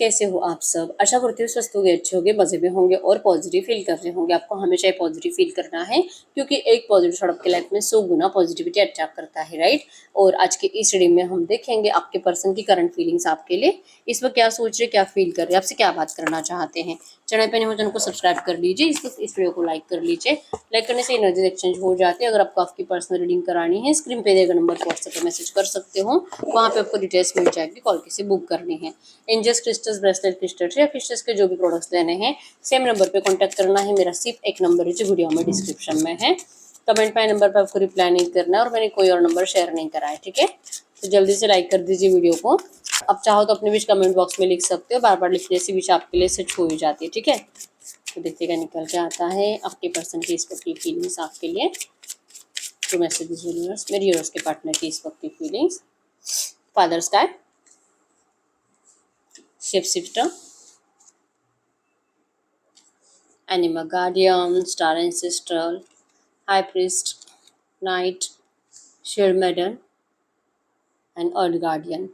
कैसे हो आप सब। आशा करती हूँ स्वस्थ होंगे, अच्छे होंगे, मजे में होंगे और पॉजिटिव फील कर रहे होंगे। आपको हमेशा ही पॉजिटिव फील करना है क्योंकि एक पॉजिटिव थॉट आपके लाइफ में 100 गुना पॉजिटिविटी अट्रैक्ट करता है, राइट। और आज के इस रीडिंग में हम देखेंगे आपके पर्सन की करंट फीलिंग्स आपके लिए, इस वक्त क्या सोच रहे, क्या फील कर रहे, आपसे क्या बात करना चाहते हैं। चैनल पे नहीं हो चैनल को सब्सक्राइब कर लीजिए, इस वीडियो को लाइक कर लीजिए। लाइक करने से एनर्जी एक्सचेंज हो जाती है। अगर आपको आपकी पर्सनल रीडिंग करानी है, स्क्रीन पे देगा नंबर व्हाट्सएप पे मैसेज कर सकते हो, वहाँ पे आपको डिटेल्स मिल जाएगी, कॉल किसी बुक करनी है। एंजल्स क्रिस्टल्स, ब्रेसलेट क्रिस्टल्स या फिशेस के जो भी प्रोडक्ट्स लेने हैं सेम नंबर पे कांटेक्ट करना है। मेरा सिर्फ एक नंबर है जो वीडियो में डिस्क्रिप्शन में है। कमेंट पे नंबर पर आपको रिप्लाई नहीं करना है और मैंने कोई और नंबर शेयर नहीं करा है, ठीक है। तो जल्दी से लाइक कर दीजिए वीडियो को। अब चाहो तो अपने विश कमेंट बॉक्स में लिख सकते हो, बार बार लिखने से विश आपके लिए सच हो ही जाती है, ठीक है। तो देखिएगा निकल के आता है आपके पर्सन की इस वक्त की फीलिंग्स आपके लिए। तो मैसेज यूनिवर्स, मेरे यूनिवर्स के पार्टनर की इस वक्त की feelings. Father sky, ship shifter, animal guardian, star ancestral, high priest, knight, shield maiden and earth guardian.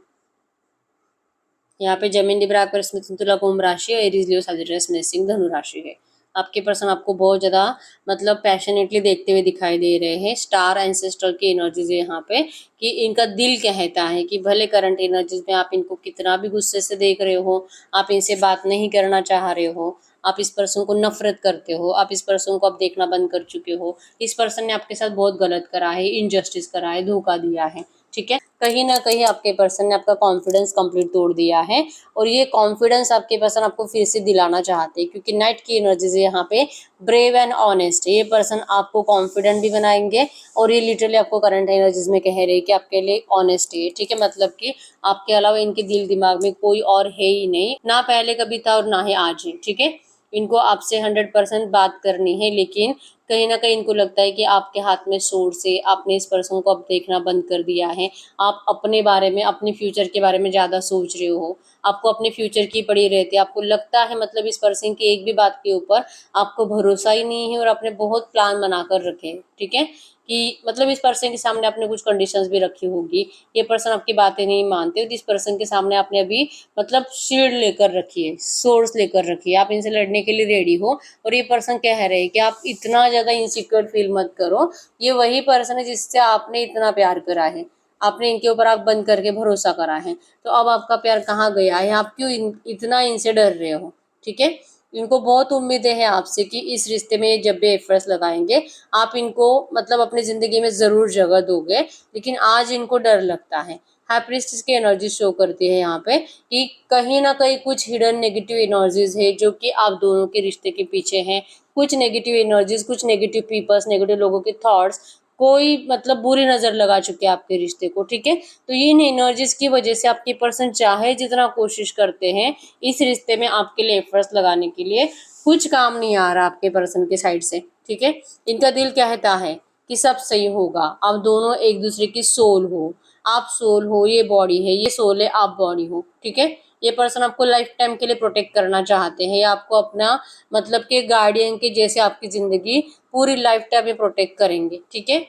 यहाँ पे जमीन लिब्रा पर स्मिथ तुला कुंभ राशि और एरीज लियो सजिटेरियस मेषसिंह धनु राशि है। आपके पर्सन आपको बहुत ज़्यादा मतलब पैशनेटली देखते हुए दिखाई दे रहे हैं। स्टार एंसेस्ट्रल की एनर्जीज है यहाँ पे कि इनका दिल कहता है कि भले करंट एनर्जीज में आप इनको कितना भी गुस्से से देख रहे हो, आप इनसे बात नहीं करना चाह रहे हो, आप इस पर्सन को नफरत करते हो, आप इस पर्सन को अब देखना बंद कर चुके हो, इस पर्सन ने आपके साथ बहुत गलत करा है, इनजस्टिस करा है, धोखा दिया है, ठीक है। कहीं ना कहीं आपके पर्सन ने आपका कॉन्फिडेंस कंप्लीट तोड़ दिया है और ये कॉन्फिडेंस आपके पर्सन आपको फिर से दिलाना चाहते हैं क्योंकि नाइट की एनर्जी से यहाँ पे ब्रेव एंड ऑनेस्ट है। ये पर्सन आपको कॉन्फिडेंट भी बनाएंगे और ये लिटरली आपको करंट एनर्जीज में कह रहे हैं कि आपके लिए ऑनेस्ट है, ठीक है। मतलब कि आपके अलावा इनके दिल दिमाग में कोई और है ही नहीं, ना पहले कभी था और ना ही आज है, ठीक है। इनको आपसे 100% बात करनी है, लेकिन कहीं ना कहीं इनको लगता है कि आपके हाथ में सोर्स है, आपने इस पर्सन को अब देखना बंद कर दिया है। आप अपने बारे में, अपने फ्यूचर के बारे में ज़्यादा सोच रहे हो, आपको अपने फ्यूचर की पड़ी रहती है। आपको लगता है मतलब इस पर्सन की एक भी बात के ऊपर आपको भरोसा ही नहीं है और आपने बहुत प्लान बना कर रखे हैं, ठीक है। कि मतलब इस पर्सन के सामने आपने कुछ कंडीशंस भी रखी होगी, ये पर्सन आपकी बातें नहीं मानते। इस पर्सन के सामने आपने अभी मतलब शील्ड लेकर रखी है, सोर्स लेकर रखी है, आप इनसे लड़ने के लिए रेडी हो और ये पर्सन कह रहे हैं कि आप इतना ज़्यादा इनसिक्योर फील मत करो। ये वही पर्सन है जिससे आपने इतना प्यार करा है, आपने इनके ऊपर आप बंद करके भरोसा करा है, तो अब आपका प्यार कहाँ गया है, आप क्यों इतना इनसे डर रहे हो, ठीक है। इनको बहुत उम्मीदें हैं आपसे कि इस रिश्ते में जब भी एफर्ट्स लगाएंगे आप इनको मतलब अपनी जिंदगी में जरूर जगह दोगे, लेकिन आज इनको डर लगता है। हाई प्रीस्टेस की एनर्जी शो करती है यहाँ पे कि कहीं ना कहीं कुछ हिडन नेगेटिव एनर्जीज है जो कि आप दोनों के रिश्ते के पीछे हैं। कुछ नेगेटिव एनर्जीज, कुछ नेगेटिव पीपल्स, नेगेटिव लोगों के थॉट्स, कोई मतलब बुरी नजर लगा चुके हैं आपके रिश्ते को, ठीक है। तो इन एनर्जीज की वजह से आपके पर्सन चाहे जितना कोशिश करते हैं इस रिश्ते में आपके लिए एफर्ट्स लगाने के लिए, कुछ काम नहीं आ रहा आपके पर्सन के साइड से, ठीक है। इनका दिल कहता है कि सब सही होगा, आप दोनों एक दूसरे की सोल हो, आप सोल हो, ये बॉडी है, ये सोल है, आप बॉडी हो, ठीक है। ये पर्सन आपको लाइफ टाइम के लिए प्रोटेक्ट करना चाहते हैं, आपको अपना मतलब कि गार्डियन के जैसे आपकी जिंदगी पूरी लाइफ टाइम में प्रोटेक्ट करेंगे, ठीक है।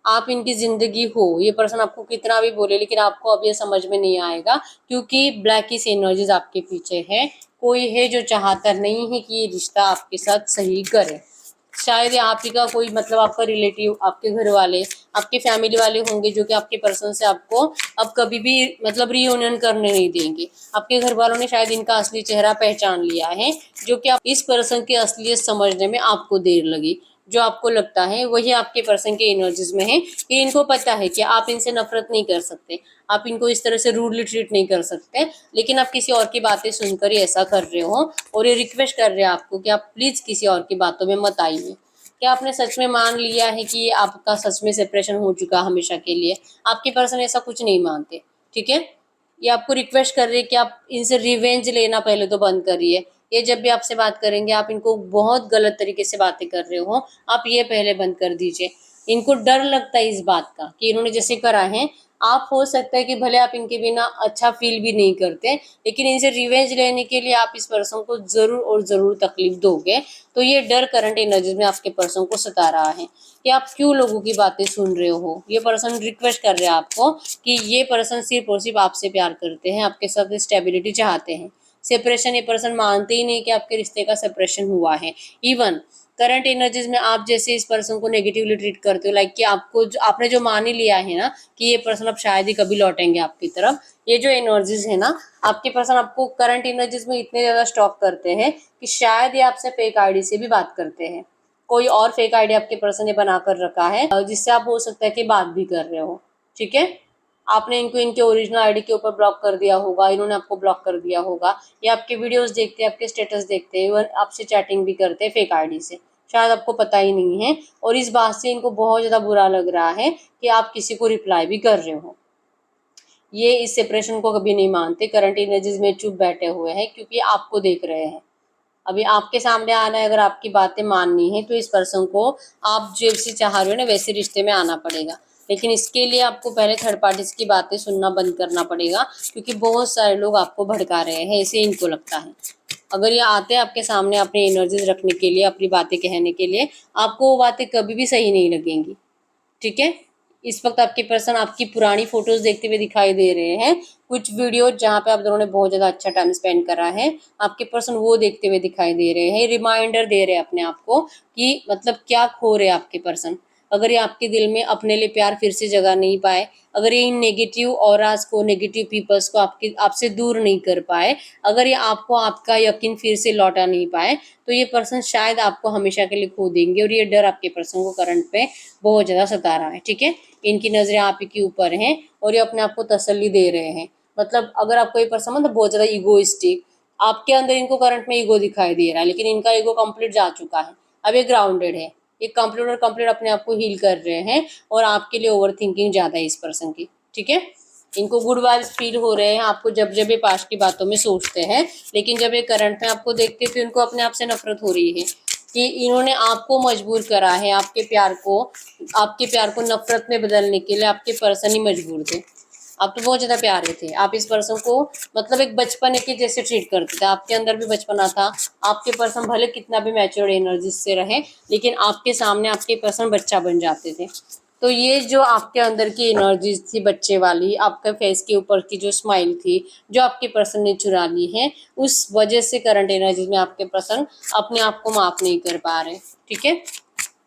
आप इनकी जिंदगी हो, ये पर्सन आपको कितना भी बोले लेकिन आपको अब ये समझ में नहीं आएगा क्योंकि ब्लैकिश एनर्जीज आपके पीछे है। कोई है जो चाहता नहीं है कि ये रिश्ता आपके साथ सही करे। शायद ये आप ही का कोई मतलब आपका रिलेटिव, आपके घर वाले, आपके फैमिली वाले होंगे जो कि आपके पर्सन से आपको अब कभी भी मतलब रियूनियन करने नहीं देंगे। आपके घर वालों ने शायद इनका असली चेहरा पहचान लिया है, जो कि आप इस पर्सन की असलियत समझने में आपको देर लगी। जो आपको लगता है वही आपके पर्सन के एनर्जीज में है कि इनको पता है कि आप इनसे नफरत नहीं कर सकते, आप इनको इस तरह से रूडली ट्रीट नहीं कर सकते, लेकिन आप किसी और की बातें सुनकर ही ऐसा कर रहे हो और ये रिक्वेस्ट कर रहे हैं आपको कि आप प्लीज किसी और की बातों में मत आइए। क्या आपने सच में मान लिया है कि आपका सच में सेपरेशन हो चुका हमेशा के लिए? आपके पर्सन ऐसा कुछ नहीं मानते, ठीक है। ये आपको रिक्वेस्ट कर रही है कि आप इनसे रिवेंज लेना पहले तो बंद करिए। ये जब भी आपसे बात करेंगे आप इनको बहुत गलत तरीके से बातें कर रहे हो, आप ये पहले बंद कर दीजिए। इनको डर लगता है इस बात का कि इन्होंने जैसे करा है, आप हो सकता है कि भले आप इनके बिना अच्छा फील भी नहीं करते, लेकिन इनसे रिवेंज लेने के लिए आप इस पर्सन को जरूर और जरूर तकलीफ दोगे। तो ये डर करंट एनर्जीज में आपके पर्सन को सता रहा है कि आप क्यों लोगों की बातें सुन रहे हो। ये पर्सन रिक्वेस्ट कर रहे हैं आपको कि ये पर्सन सिर्फ और सिर्फ आपसे प्यार करते हैं, आपके साथ स्टेबिलिटी चाहते हैं, सेपरेशन ये पर्सन मानते ही नहीं कि आपके रिश्ते का सेपरेशन हुआ है। इवन करंट एनर्जीज में आप जैसे इस पर्सन को नेगेटिवली ट्रीट करते हो, लाइक कि आपने जो मान ही लिया है ना कि ये पर्सन अब शायद ही कभी लौटेंगे आपकी तरफ, ये जो एनर्जीज है ना, आपके पर्सन आपको करंट एनर्जीज में इतने ज्यादा स्टॉक करते हैं कि शायद ये आपसे फेक आईडी से भी बात करते हैं। कोई और फेक आईडी आपके पर्सन ने बना कर रखा है जिससे आप हो सकता है कि बात भी कर रहे हो। ठीक है, आपने इनको इनके ओरिजिनल आईडी के ऊपर ब्लॉक कर दिया होगा, इन्होंने आपको ब्लॉक कर दिया होगा, या आपके वीडियोस देखते हैं, आपके स्टेटस देखते हैं, इवन आपसे चैटिंग भी करते हैं फेक आईडी से, शायद आपको पता ही नहीं है। और इस बात से इनको बहुत ज्यादा बुरा लग रहा है कि आप किसी को रिप्लाई भी कर रहे हो। ये इस सेपरेशन को कभी नहीं मानते, करंट एनर्जीज में चुप बैठे हुए हैं क्योंकि आपको देख रहे हैं। अभी आपके सामने आना है, अगर आपकी बातें माननी है तो इस पर्सन को आप जैसे चाह रहे हो ना वैसे रिश्ते में आना पड़ेगा। लेकिन इसके लिए आपको पहले थर्ड पार्टीज की बातें सुनना बंद करना पड़ेगा, क्योंकि बहुत सारे लोग आपको भड़का रहे हैं, ऐसे इनको लगता है। अगर ये आते हैं आपके सामने अपनी एनर्जीज रखने के लिए, अपनी बातें कहने के लिए, आपको वो बातें कभी भी सही नहीं लगेंगी। ठीक है, इस वक्त आपके पर्सन आपकी पुरानी फोटोज देखते हुए दिखाई दे रहे हैं, कुछ वीडियो जहाँ पे आप दोनों ने बहुत ज्यादा अच्छा टाइम स्पेंड करा है, आपके पर्सन वो देखते हुए दिखाई दे रहे हैं, रिमाइंडर दे रहे हैं अपने आप को कि मतलब क्या खो रहे हैं आपके पर्सन। अगर ये आपके दिल में अपने लिए प्यार फिर से जगा नहीं पाए, अगर ये इन नेगेटिव ऑरास को, नेगेटिव पीपल्स को आपसे दूर नहीं कर पाए, अगर ये आपको आपका यकीन फिर से लौटा नहीं पाए, तो ये पर्सन शायद आपको हमेशा के लिए खो देंगे। और ये डर आपके पर्सन को करंट पे बहुत ज्यादा सता रहा है। ठीक है, इनकी नजरें आप ही के ऊपर हैं और ये अपने आप को तसल्ली दे रहे हैं। मतलब अगर आपको ये पर्सन मतलब बहुत ज्यादा ईगोइस्टिक, आपके अंदर इनको करंट में ईगो दिखाई दे रहा है, लेकिन इनका ईगो कंप्लीट जा चुका है, अब ये ग्राउंडेड है, ये कंप्लीट और कंप्लीट अपने आप को हील कर रहे हैं। और आपके लिए ओवर थिंकिंग ज्यादा है इस पर्सन की। ठीक है, इनको गुड वाइब्स फील हो रहे हैं आपको जब जब ये पास्ट की बातों में सोचते हैं, लेकिन जब ये करंट में आपको देखते हैं तो इनको अपने आप से नफरत हो रही है कि इन्होंने आपको मजबूर करा है, आपके प्यार को नफरत में बदलने के लिए आपके पर्सन ही मजबूर थे। आप तो बहुत ज्यादा प्यारे थे, आप इस पर्सन को मतलब एक बचपने के जैसे ट्रीट करते थे, आपके अंदर भी बचपना था। आपके पर्सन भले कितना भी मैच्योर एनर्जी से रहे, लेकिन आपके सामने आपके पर्सन बच्चा बन जाते थे। तो ये जो आपके अंदर की एनर्जीज थी बच्चे वाली, आपके फेस के ऊपर की जो स्माइल थी, जो आपके पर्सन ने चुरा ली है, उस वजह से करंट एनर्जीज में आपके पर्सन अपने आप को माफ नहीं कर पा रहे। ठीक है,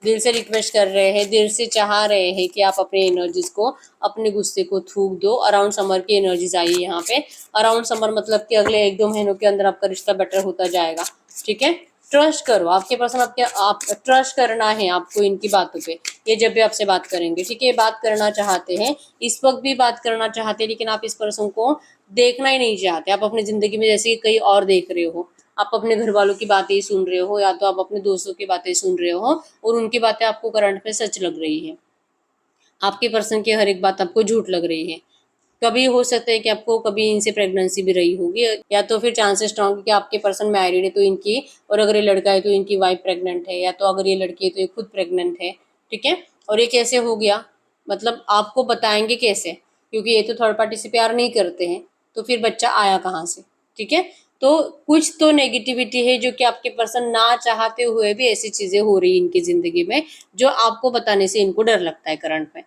दिल से रिक्वेस्ट कर रहे हैं, दिल से चाह रहे हैं कि आप अपने एनर्जीज को, अपने गुस्से को थूक दो। अराउंड समर की एनर्जीज आई है यहाँ पे। अराउंड समर मतलब कि अगले 1-2 महीनों के अंदर आपका रिश्ता बेटर होता जाएगा। ठीक है, ट्रस्ट करो, आपके पर्सन आप ट्रस्ट करना है आपको इनकी बातों पे। ये जब भी आपसे बात करेंगे, ठीक है, बात करना चाहते हैं, इस वक्त भी बात करना चाहते हैं, लेकिन आप इस पर्सन को देखना ही नहीं चाहते। आप अपनी जिंदगी में जैसे कहीं और देख रहे हो, आप अपने घर वालों की बातें ही सुन रहे हो, या तो आप अपने दोस्तों की बातें सुन रहे हो और उनकी बातें आपको करंट में सच लग रही है। आपके पर्सन की हर एक बात आपको झूठ लग रही है। कभी हो सकता है कि आपको कभी इनसे प्रेगनेंसी भी रही होगी, या तो फिर चांसेस स्ट्रॉन्ग है कि आपके पर्सन मैरिड है तो इनकी, और अगर ये लड़का है तो इनकी वाइफ प्रेग्नेंट है, या तो अगर ये लड़की है तो ये खुद प्रेग्नेंट है। ठीक है, और ये कैसे हो गया, मतलब आपको बताएंगे कैसे, क्योंकि ये तो थर्ड पार्टी से प्यार नहीं करते हैं, तो फिर बच्चा आया कहाँ से। ठीक है, तो कुछ तो नेगेटिविटी है जो कि आपके पर्सन ना चाहते हुए भी ऐसी चीजें हो रही इनकी जिंदगी में, जो आपको बताने से इनको डर लगता है करंट में।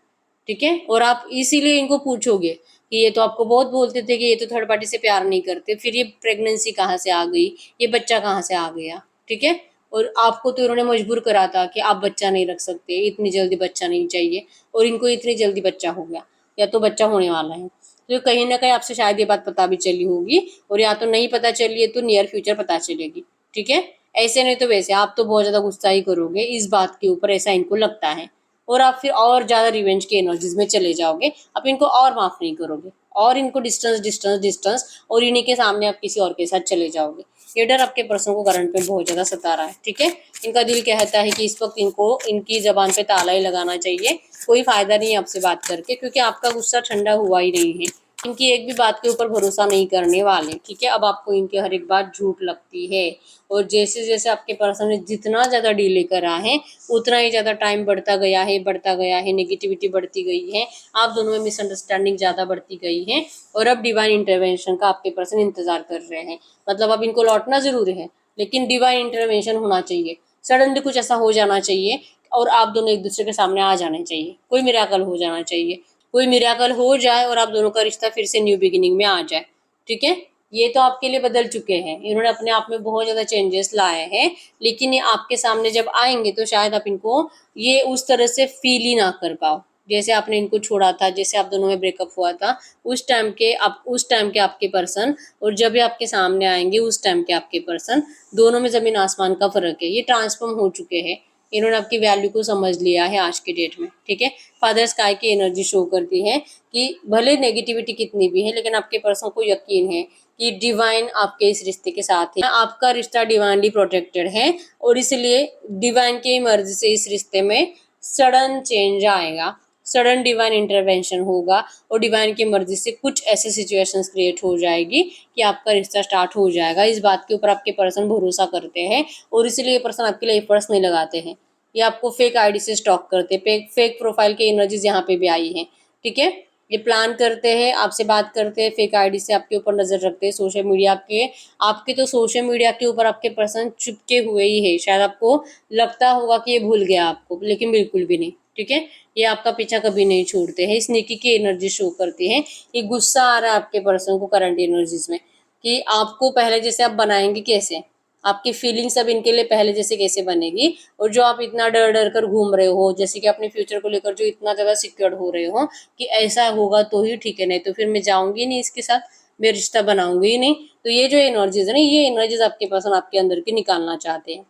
ठीक है, और आप इसीलिए इनको पूछोगे कि ये तो आपको बहुत बोलते थे कि ये तो थर्ड पार्टी से प्यार नहीं करते, फिर ये प्रेगनेंसी कहाँ से आ गई, ये बच्चा कहाँ से आ गया। ठीक है, और आपको तो इन्होंने मजबूर करा था कि आप बच्चा नहीं रख सकते, इतनी जल्दी बच्चा नहीं चाहिए, और इनको इतनी जल्दी बच्चा हो गया, या तो बच्चा होने वाला है। तो कहीं ना कहीं आपसे शायद ये बात पता भी चली होगी, और या तो नहीं पता चली है तो नियर फ्यूचर पता चलेगी। ठीक है, ऐसे नहीं तो वैसे आप तो बहुत ज्यादा गुस्सा ही करोगे इस बात के ऊपर, ऐसा इनको लगता है, और आप फिर और ज्यादा रिवेंज की एनर्जीज में चले जाओगे, आप इनको और माफ नहीं करोगे, और इनको डिस्टेंस डिस्टेंस डिस्टेंस, और इन्हीं के सामने आप किसी और के साथ चले जाओगे। ये डर आपके पर्सन को करंट में बहुत ज्यादा सता रहा है। ठीक है, इनका दिल कहता है कि इस वक्त इनको इनकी जबान पे ताला ही लगाना चाहिए, कोई फायदा नहीं है आपसे बात करके, क्योंकि आपका गुस्सा ठंडा हुआ ही नहीं है। इनकी एक भी बात के ऊपर भरोसा नहीं करने वाले। ठीक है, अब आपको इनकी हर एक बात झूठ लगती है, और जैसे जैसे आपके पर्सन ने जितना ज्यादा डिले करा है, उतना ही ज्यादा टाइम बढ़ता गया है, नेगेटिविटी बढ़ती गई है, आप दोनों में मिसअंडरस्टैंडिंग ज्यादा बढ़ती गई है, और अब डिवाइन इंटरवेंशन का आपके पर्सन इंतजार कर रहे हैं। मतलब अब इनको लौटना जरूरी है, लेकिन डिवाइन इंटरवेंशन होना चाहिए, सडनली कुछ ऐसा हो जाना चाहिए, और आप दोनों एक दूसरे के सामने आ जाने चाहिए, कोई मिराकल हो जाना चाहिए, कोई मिराकल हो जाए और आप दोनों का रिश्ता फिर से न्यू बिगिनिंग में आ जाए। ठीक है, ये तो आपके लिए बदल चुके हैं, इन्होंने अपने आप में बहुत ज़्यादा चेंजेस लाए हैं, लेकिन ये आपके सामने जब आएंगे तो शायद आप इनको ये उस तरह से फील ही ना कर पाओ जैसे आपने इनको छोड़ा था, जैसे आप दोनों में ब्रेकअप हुआ था उस टाइम के आपके पर्सन और जब ये आपके सामने आएंगे उस टाइम के आपके पर्सन, दोनों में ज़मीन आसमान का फ़र्क है। ये ट्रांसफॉर्म हो चुके हैं, इन्होंने आपकी वैल्यू को समझ लिया है आज के डेट में, ठीक है। फादर स्काई की एनर्जी शो करती है कि भले नेगेटिविटी कितनी भी है लेकिन आपके पर्सन को यकीन है कि डिवाइन आपके इस रिश्ते के साथ है, आपका रिश्ता डिवाइनली प्रोटेक्टेड है और इसलिए डिवाइन की मर्जी से इस रिश्ते में सडन चेंज आएगा, सडन डिवाइन इंटरवेंशन होगा और डिवाइन की मर्जी से कुछ ऐसे सिचुएशंस क्रिएट हो जाएगी कि आपका रिश्ता स्टार्ट हो जाएगा। इस बात के ऊपर आपके पर्सन भरोसा करते हैं और इसलिए ये पर्सन आपके लिए एफर्ट्स नहीं लगाते हैं, ये आपको फेक आईडी से स्टॉक करते हैं, फेक प्रोफाइल की एनर्जीज यहाँ पे भी आई है, ठीक है। ये प्लान करते हैं, आपसे बात करते हैं, फेक आईडी से आपके ऊपर नजर रखते हैं, सोशल मीडिया के आपके तो सोशल मीडिया के ऊपर आपके पर्सन चिपके हुए ही है। शायद आपको लगता होगा कि ये भूल गया आपको, लेकिन बिल्कुल भी नहीं, ठीक है। ये आपका पीछा कभी नहीं छोड़ते हैं, स्नीकी की एनर्जी शो करती है। ये गुस्सा आ रहा है आपके पर्सन को करंट एनर्जीज में कि आपको पहले जैसे आप बनाएंगे कैसे, आपकी फीलिंग्स अब इनके लिए पहले जैसे कैसे बनेगी, और जो आप इतना डर डर कर घूम रहे हो जैसे कि अपने फ्यूचर को लेकर जो इतना ज़्यादा सिक्योर हो रहे हो कि ऐसा होगा तो ही ठीक है, नहीं तो फिर मैं जाऊंगी नहीं इसके साथ, मैं रिश्ता बनाऊंगी ही नहीं। तो ये जो एनर्जीज है ना, ये एनर्जीज आपके पर्सन आपके अंदर की निकालना चाहते हैं,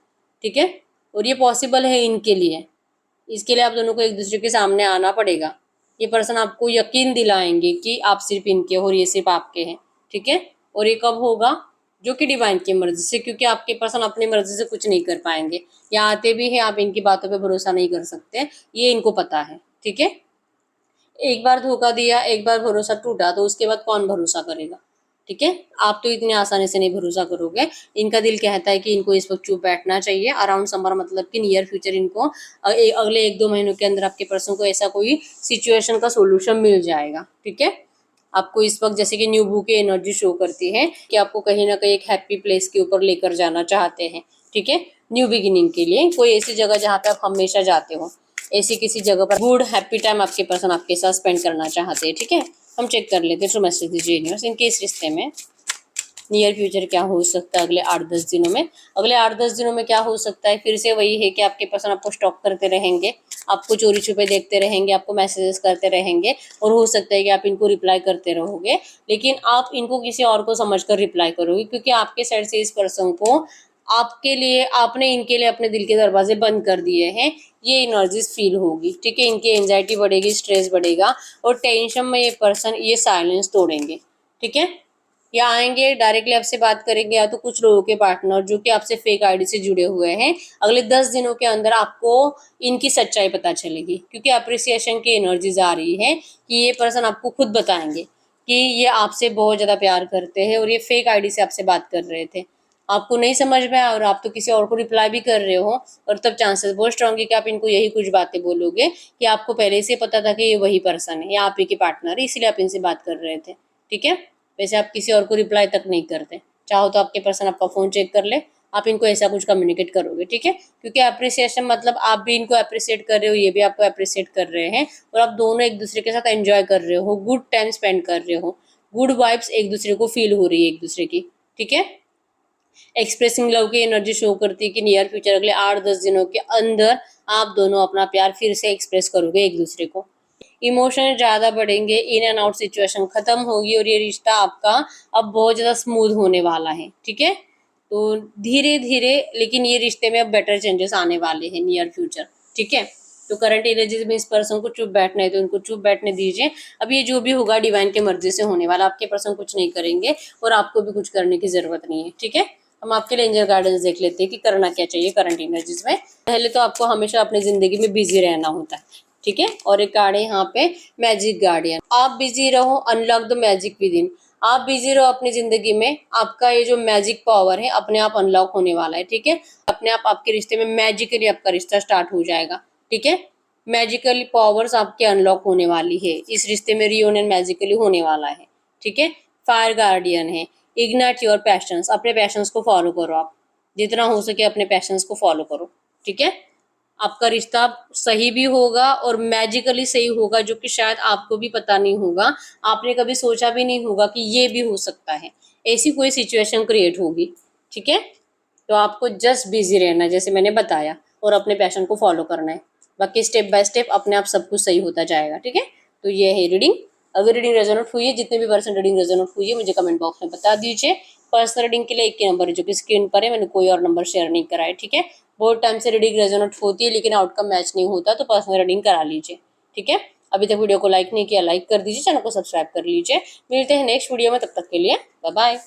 ठीक है। और ये पॉसिबल है इनके लिए, इसके लिए आप दोनों को एक दूसरे के सामने आना पड़ेगा। ये पर्सन आपको यकीन दिलाएंगे कि आप सिर्फ इनके हो और ये सिर्फ आपके हैं, ठीक है। और ये कब होगा, जो कि डिवाइन की मर्जी से, क्योंकि आपके पर्सन अपनी मर्जी से कुछ नहीं कर पाएंगे, या आते भी हैं आप इनकी बातों पे भरोसा नहीं कर सकते, ये इनको पता है, ठीक है। एक बार धोखा दिया, एक बार भरोसा टूटा तो उसके बाद कौन भरोसा करेगा, ठीक है। आप तो इतनी आसानी से नहीं भरोसा करोगे। इनका दिल कहता है कि इनको इस वक्त चुप बैठना चाहिए अराउंड समर, मतलब कि नियर फ्यूचर इनको अगले 1-2 महीनों के अंदर आपके पर्सन को ऐसा कोई सिचुएशन का सोल्यूशन मिल जाएगा, ठीक है। आपको इस वक्त जैसे कि न्यू बुक की एनर्जी शो करती है कि आपको कहीं ना कहीं एक हैप्पी प्लेस के ऊपर लेकर जाना चाहते हैं, ठीक है। न्यू बिगिनिंग के लिए कोई ऐसी जगह जहाँ पे आप हमेशा जाते हो, ऐसी किसी जगह पर गुड हैप्पी टाइम आपके पर्सन आपके साथ स्पेंड करना चाहते हैं, ठीक है। हम चेक कर लेते हैं थ्रू मैसेज दीजिए यूनिवर्स, इनके इस रिश्ते में नियर फ्यूचर क्या हो सकता है अगले 8-10 दिनों में। अगले 8-10 दिनों में क्या हो सकता है, फिर से वही है कि आपके पर्सन आपको स्टॉक करते रहेंगे, आपको चोरी छुपे देखते रहेंगे, आपको मैसेजेस करते रहेंगे और हो सकता है कि आप इनको रिप्लाई करते रहोगे, लेकिन आप इनको किसी और को समझकर रिप्लाई करोगे, क्योंकि आपके साइड से इस पर्सन को आपके लिए, आपने इनके लिए अपने दिल के दरवाजे बंद कर दिए हैं, ये एनर्जीज फील होगी, ठीक है। इनकी एंजाइटी बढ़ेगी, स्ट्रेस बढ़ेगा और टेंशन में ये पर्सन ये साइलेंस तोड़ेंगे, ठीक है। या आएंगे डायरेक्टली आपसे बात करेंगे, या तो कुछ लोगों के पार्टनर जो कि आपसे फेक आईडी से जुड़े हुए हैं, अगले 10 दिनों के अंदर आपको इनकी सच्चाई पता चलेगी, क्योंकि अप्रिसिएशन की एनर्जीज आ रही है कि ये पर्सन आपको खुद बताएंगे कि ये आपसे बहुत ज़्यादा प्यार करते हैं और ये फेक आईडी से आपसे बात कर रहे थे, आपको नहीं समझ में आया और आप तो किसी और को रिप्लाई भी कर रहे हो, और तब चांसेस बहुत स्ट्रांग है कि आप इनको यही कुछ बातें बोलोगे कि आपको पहले से पता था कि ये वही पर्सन है या आप ही के पार्टनर है, इसलिए आप इनसे बात कर रहे थे, ठीक है। वैसे आप किसी और को रिप्लाई तक नहीं करते, चाहो तो आपके पर्सन आपका फ़ोन चेक कर ले, आप इनको ऐसा कुछ कम्युनिकेट करोगे, ठीक है। क्योंकि अप्रिसिएशन मतलब आप भी इनको अप्रिसिएट कर रहे हो, ये भी आपको अप्रिसिएट कर रहे हैं और आप दोनों एक दूसरे के साथ एंजॉय कर रहे हो, गुड टाइम स्पेंड कर रहे हो, गुड वाइब्स एक दूसरे को फील हो रही है एक दूसरे की, ठीक है। एक्सप्रेसिंग लव की एनर्जी शो करती है कि नियर फ्यूचर अगले 8-10 दिनों के अंदर आप दोनों अपना प्यार फिर से एक्सप्रेस करोगे एक दूसरे को, इमोशन ज़्यादा बढ़ेंगे, इन एंड आउट सिचुएशन खत्म होगी और ये रिश्ता आपका अब बहुत ज़्यादा स्मूथ होने वाला है, ठीक है। तो धीरे धीरे लेकिन ये रिश्ते में अब बेटर चेंजेस आने वाले हैं नियर फ्यूचर, ठीक है। तो करंट एनर्जीज में इस पर्सन को चुप बैठना है तो उनको चुप बैठने दीजिए। अब ये जो भी होगा डिवाइन के मर्जी से होने वाला, आपके पर्सन कुछ नहीं करेंगे और आपको भी कुछ करने की जरूरत नहीं है, ठीक है। हम आपके लिए एंजल गार्डन्स देख लेते हैं कि करना क्या चाहिए करंट एनर्जीज में। पहले तो आपको हमेशा अपनी जिंदगी में बिजी रहना होता है, ठीक है। और एक कार्ड है यहाँ पे मैजिक गार्डियन, आप बिजी रहो, unlock the magic with in. आप बिजी रहो अपनी जिंदगी में, आपका ये जो मैजिक पावर है अपने आप अनलॉक होने वाला है, ठीक है। अपने आप आपके रिश्ते में मैजिकली आपका रिश्ता स्टार्ट हो जाएगा, ठीक है। मैजिकली पावर्स आपके अनलॉक होने वाली है, इस रिश्ते में रियूनियन मैजिकली होने वाला है, ठीक है। फायर गार्डियन है, इग्नाइट योर पैशंस, अपने पैशंस को फॉलो करो, आप जितना हो सके अपने पैशंस को फॉलो करो, ठीक है। आपका रिश्ता सही भी होगा और मैजिकली सही होगा, जो कि शायद आपको भी पता नहीं होगा, आपने कभी सोचा भी नहीं होगा कि ये भी हो सकता है। ऐसी कोई सिचुएशन क्रिएट होगी, ठीक है। तो आपको जस्ट बिजी रहना है जैसे मैंने बताया, और अपने पैशन को फॉलो करना है। बाकी स्टेप बाय स्टेप अपने आप सब कुछ सही होता जाएगा, ठीक है। तो ये है रीडिंग। अगर रीडिंग रेजोनेट हुई है, जितने भी पर्सन रीडिंग रेजोनेट हुई है मुझे कमेंट बॉक्स में बता दीजिए। पर्सनल रीडिंग के लिए एक ही नंबर है जो कि स्क्रीन पर है, मैंने कोई और नंबर शेयर नहीं करा है, ठीक है। बहुत टाइम से रीडिंग रेजोनेट होती है लेकिन आउटकम मैच नहीं होता, तो पर्सनल रीडिंग करा लीजिए, ठीक है। अभी तक वीडियो को लाइक नहीं किया, लाइक कर दीजिए, चैनल को सब्सक्राइब कर लीजिए। मिलते हैं नेक्स्ट वीडियो में, तब तक के लिए बाय बाय।